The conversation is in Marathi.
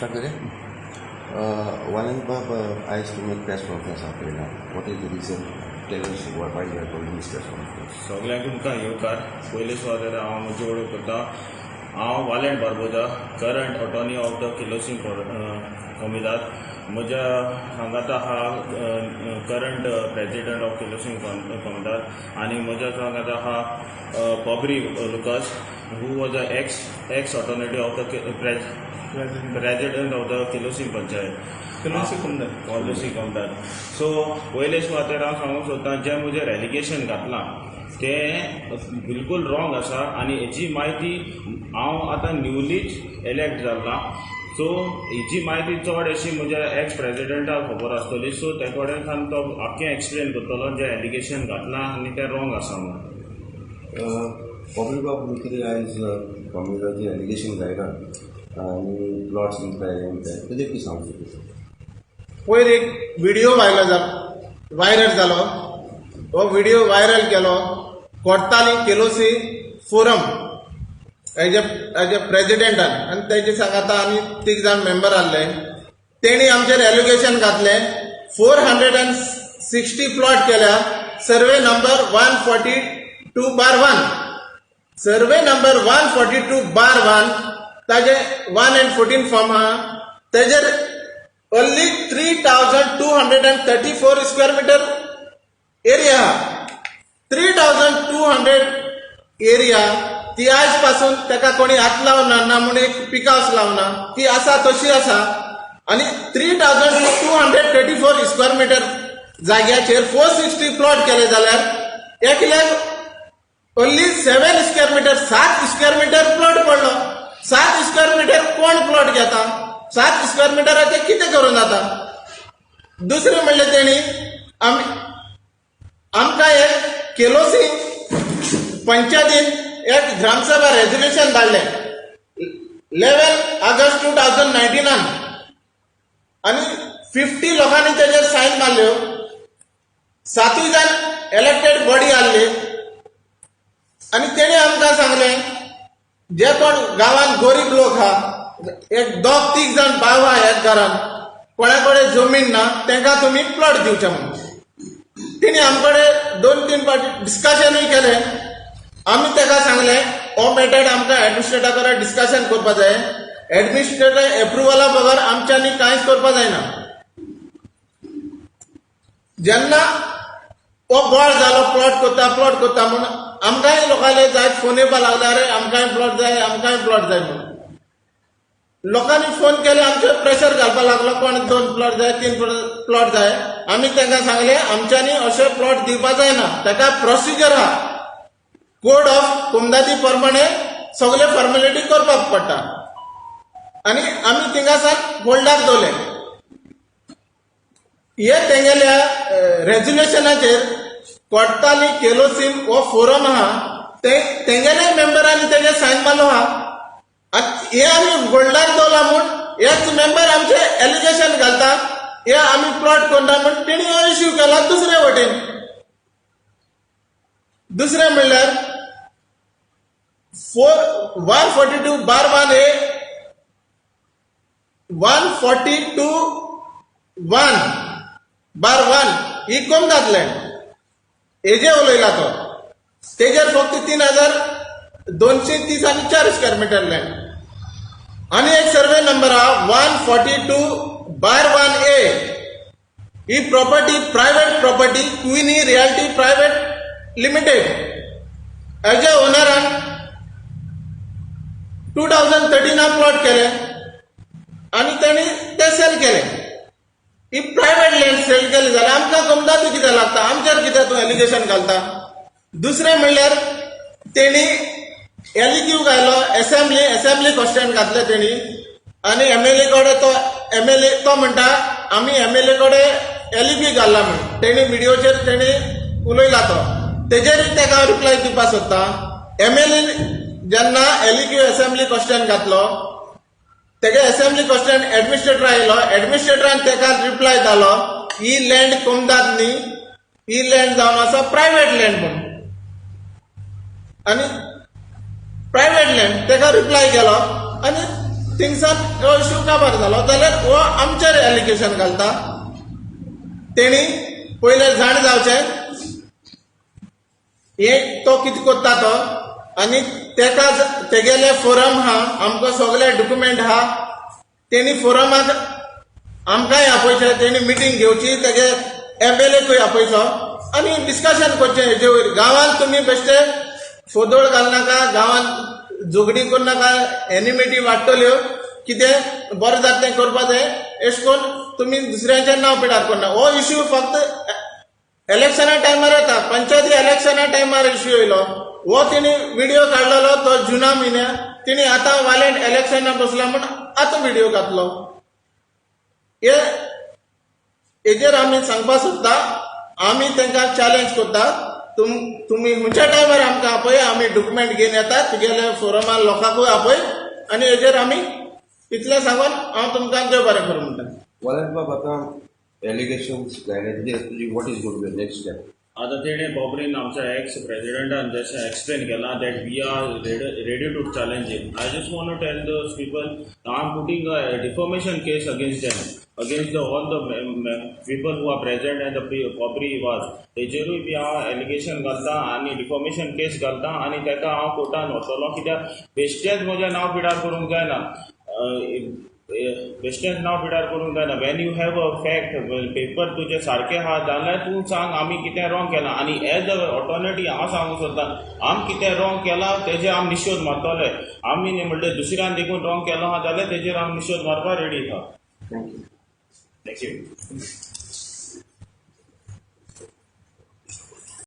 Start with it. Walenbab asked to make press conference after that. What is the reason? Tell us why you are holding this press conference. सगळ्यांक तुमकां येवकार पयले सुवातेर हांव म्हजी वळख करता. हांव Valend Barboza, current attorney of the Quelossim Comunidade. म्हज्या सांगात आहा current president of Quelossim Comunidade आनी म्हज्या सांगात आहा Pobri Lucas, who was a ex alternative of the president of the Quelossim panchayat Quelossim Comunidade. So पयले सुवातेर हांव सांगूंक सोदतां जें म्हजें एलिगेशन घातलां तें बिलकुल रॉंग आसा आनी हेची म्हायती हांव आतां न्यूलीच इलेक्ट जाल्ला. सो हेची म्हायती चड अशी म्हज्या एक्स प्रेसिडेंटाक खबर आसतली. सो ते कडेन सावन तो आख्खें एक्सप्लेन करतलो जें एलिगेशन घातलां आनी तें रॉंग आसा म्हणून. Walenbab Mukiri is community allegation guide आणि प्लॉट्स ताजेर कितें सांगू शकता? पयर एक व्हिडिओ व्हायरल जालो. हो व्हिडिओ व्हायरल केलो कोर्ताली केलोसी फोरम एज प्रेसिडेंटान आनी तेजे सांगाता आनी 3 जाण मेंबर आहले. तेणी आमचेर एलिगेशन घातले 460 प्लॉट केल्या सर्वे नंबर 142/1. सर्वे नंबर 142/1 ताजे 1 and 14 फॉर्म आहा. तेजेर only 3,234 स्क्वेअर मीटर एरिया आहा. 3,200 एरिया ती आज पासून ताका कोणी हात लावना ना म्हणून एक पिकावस लावना, ती आसा तशी आसा. आनी 3,234 स्क्वेअर मीटर जाग्याचेर 460 प्लॉट केले जाल्यार एकल्याक only 7 square metre 7 square metre plot पडलो. 7 स्क्वेअर मीटर कोण प्लॉट घेता? 7 स्क्वेअर मिटराचे कितें करून जाता? दुसरें म्हणलें तेणी आमकां एक केलोसी पंचायतीन एक ग्रामसभा रेजोल्युशन धाडलें 11 ऑगस्ट 2019 आनी 50 लोकांनी तेजेर सायन मारल्यो. 7 जाण इलेक्टेड बॉडी आहली आनी तेणी आमकां सांगलें जे कोण गांवांत गरीब लोक आहा, एक 2-3 जाण भाव आहा एक घरान, कोणा कडेन जमीन ना, तांकां तुमी प्लॉट दिवचे म्हणून. तिणी आमकडे 2-3 फावटी डिस्कशनूय केलें. आमी ताका सांगलें हो मॅटर आमकां एडमिनिस्ट्रेटा कडेन डिस्कशन करपा जाय. एडमिनिस्ट्रेटर एप्रुवला बगर आमच्यांनी कांयच करपा जायना. जेन्ना हो बोळ जालो प्लॉट करता म्हणून आमकांय लोकांले जाय फोन येवपा लागले, अरे आमकांय प्लॉट जाय म्हणून. लोकांनी फोन केले, आमचेर प्रेशर घालपा लागलो, कोण 2 प्लॉट जाय 3 प्लॉट जाय. आमी तांकां सांगलें आमच्यांनी अशे प्लॉट दिवपा जायना, ताका प्रोसिजर आहा. कोड ऑफ कुमदादी प्रमाणे सगळे फॉर्मेलिटी करपाक पडटा आनी आमी थिंगासान होल्डाक दवरले. हे तेंगेल्या रेजोल्युशनाचेर कोर्ताली केलोसीम हो फोरम आहा तेंगेले मेंबरांनी तेजे सायन मारलो आहा. हे आमी होल्डाक दवरला म्हूण हेच मेंबर आमचे एलिगेशन घालता हे आमी प्लॉट करना म्हूण तेणी हो इश्यू केला दुसरे वटेन. दुसरें म्हणल्यार 142/1 142/1 ही कोमदाद लँड हेजे उलयला तो. तेजेर फक्त 3,234 स्क्वेअर मीटर लँड आनी एक सर्वे नंबर आहा 142/1A. ही property private property Queeny Realty Private Limited. हेजे ओनरान 2013 प्लॉट केले आनी तेणी ते सेल केले. ही प्रायवेट लँड सेल केली जाल्यार आमकां कोमदादी कितें लागता? आमचेर कितें तूं एलिगेशन घालता? दुसरें म्हणल्यार तेणी एलिक्यू घायलो असेंब्ली क्वेश्चन घातले तेणी आनी MLA कडेन तो म्हणटा आमी MLA कडेन एलिक्यू घाल्ला म्हणून. तेणी व्हिडिओचेर तेणी उलयला तो. तेजेर ताका रिप्लाय दिवपा सोदता. MLA जेन्ना एलिक्यू असेंब्ली क्वेश्चन घातलो तेगे असेंब्ली क्वेश्चन एडमिनिस्ट्रेटर आयलो. एडमिनिस्ट्रेटरान ताका रिप्लाय दिलो ही लँड कोमदाद न्ही, ही लँड जावन आसा प्रायवेट लँड म्हणून. आनी प्रायवेट लँड ताका रिप्लाय केलो आनी थिंगसान हो इश्यू काबार जालो जाल्यार हो आमचेर एलिगेशन घालता. तेणी पयले जाण जावचें हे तो कितें करता तो, आनी तेका तेगेले फोरम आहा, आमकां सगळे डॉक्युमेंट आहा. तेणी फोरमाक आमकांय आपयचे, तेणी मिटींग घेवची, तेगे MLAकूय आपयचो आनी डिस्कशन करचें हेजे वयर. गांवांत तुमी बेश्टे फोदोळ घालनाका, गांवांत झगडी करनाका, एनिमिटी वाडटल्यो, कितें बरें जाता तें करपा जाय. अशें करून तुमी दुसऱ्यांचें नांव पिड्यार करना. हो इश्यू फक्त इलेक्शना टायमार येता, पंचायती इलेक्शना टायमार इश्यू येयलो. हो तिणी व्हिडिओ काडलेलो तो जुना म्हयन्यात. तिणी आतां वालेंट इलेक्शना बसला म्हूण आतां व्हिडिओ घातलो. हेजेर आमी सांगपा सोदता, आमी तांकां चॅलेंज करता, तुमी खंयच्या टायमार आमकां आपय, आमी डॉक्युमेंट घेवन येतात, तुगेले फोरमान लोकांकूय आपय, आनी हेजेर आमी इतलें सांगून हांव तुमकां देव बरें करूं म्हणटा. वालेट बाब आतां एलिगेशन्स गायले तुजी what is good be next step? आता तेणे बोबरीन आमच्या एक्स प्रेसिडेंटान जशें एक्सप्लेन केलां that we are ready to challenge it. I just want to tell those people I am putting a defamation case against them, against all the people who are present at the पॉबरी वाज. तेजेरूय बी हांव एलिगेशन घालता आनी डिफॉमेशन केस घालता आनी ताका हांव कोर्टान वतलो, कित्याक बेश्टेच म्हजें नांव पिड्यार करूंक जायना. बेश्टेच नांव पिड्यार करूंक जायना. Wien you have a fact, paper तुजे सारके आहा जाल्यार तूं सांग आमी कितें रॉंग केलां. आनी एज अ ऑटॉरिटी हांव सांगूंक सोदतां, आम कितें रॉंग केलां तेजे आमी निशोध मारतले. आमी न्ही म्हणल्यार दुसऱ्यान देखून रॉंग केलो आहा जाल्यार तेजेर आमी निशोध मारपाक रेडी आहा. थँक्यू. थँक्यू.